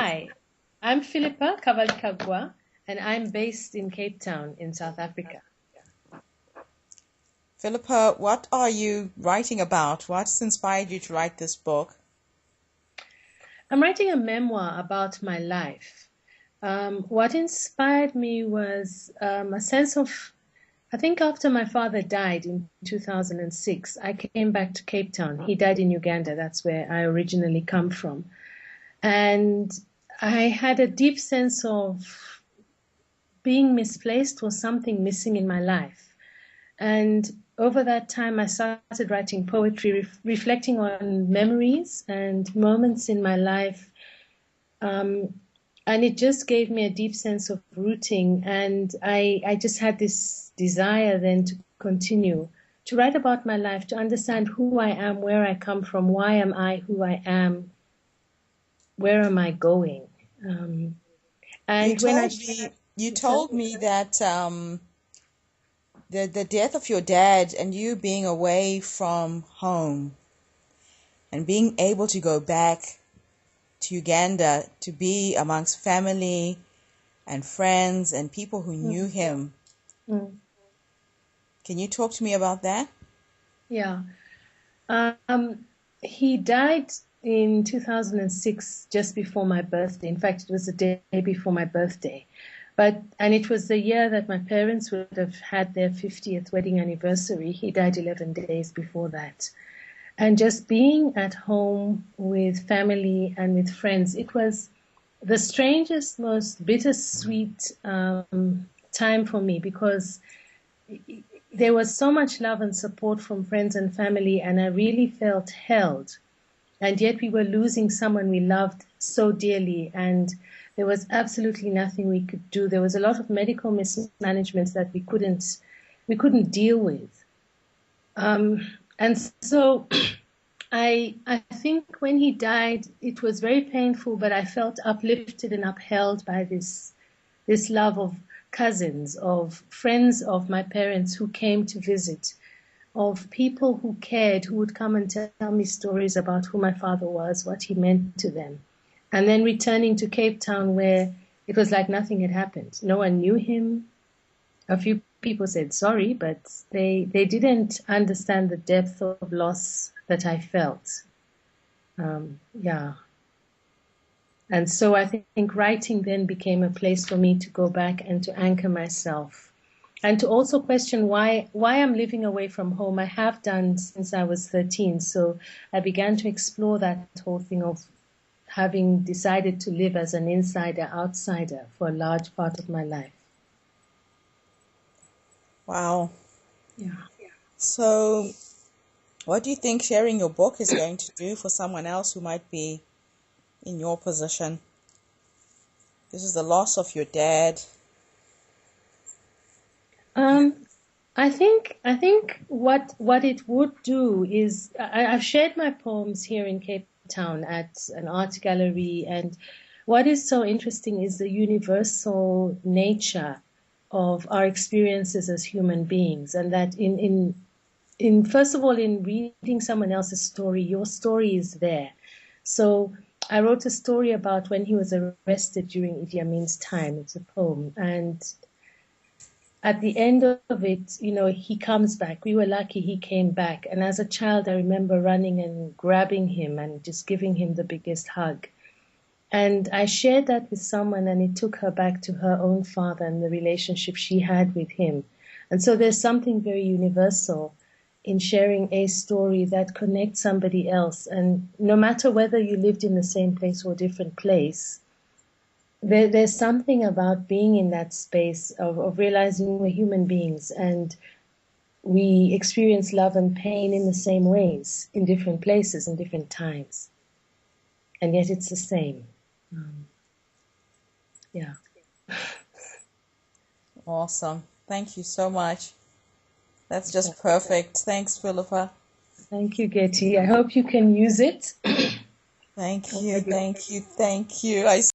Hi, I'm Philippa Kabali-Kagwa, and I'm based in Cape Town in South Africa. Philippa, what are you writing about? What's inspired you to write this book? I'm writing a memoir about my life. What inspired me was a sense of, I think after my father died in 2006, I came back to Cape Town. He died in Uganda. That's where I originally come from. And I had a deep sense of being misplaced or something missing in my life. And over that time, I started writing poetry, reflecting on memories and moments in my life. And it just gave me a deep sense of rooting. And I just had this desire then to continue to write about my life, to understand who I am, where I come from, why am I who I am, where am I going? You told me that the death of your dad and you being away from home and being able to go back to Uganda to be amongst family and friends and people who knew him. Can you talk to me about that? Yeah. He died in 2006, just before my birthday. In fact, it was the day before my birthday. And it was the year that my parents would have had their 50th wedding anniversary. He died 11 days before that. And just being at home with family and with friends, it was the strangest, most bittersweet time for me, because there was so much love and support from friends and family, and I really felt held. And yet we were losing someone we loved so dearly, and there was absolutely nothing we could do. There was a lot of medical mismanagement that we couldn't deal with. And so I think when he died, it was very painful, but I felt uplifted and upheld by this love of cousins, of friends of my parents who came to visit, of people who cared, who would come and tell me stories about who my father was, what he meant to them. And then returning to Cape Town, where it was like nothing had happened. No one knew him. A few people said sorry, but they didn't understand the depth of loss that I felt. And so I think writing then became a place for me to go back and to anchor myself, and to also question why I'm living away from home. I have done since I was 13. So I began to explore that whole thing of having decided to live as an insider, outsider for a large part of my life. Wow. Yeah. So what do you think sharing your book is going to do for someone else who might be in your position? This is the loss of your dad. I think what it would do is I've shared my poems here in Cape Town at an art gallery, and what is so interesting is the universal nature of our experiences as human beings, and that in first of all, in reading someone else's story, your story is there. So I wrote a story about when he was arrested during Idi Amin's time. It's a poem, and at the end of it, he comes back. We were lucky he came back. And as a child, I remember running and grabbing him and just giving him the biggest hug. And I shared that with someone, and it took her back to her own father and the relationship she had with him. And so there's something very universal in sharing a story that connects somebody else. And no matter whether you lived in the same place or a different place, there's something about being in that space of realizing we're human beings and we experience love and pain in the same ways, in different places, in different times. And yet it's the same. Yeah. Awesome. Thank you so much. That's just perfect. Thanks, Philippa. Thank you, Getty. I hope you can use it. Thank you. I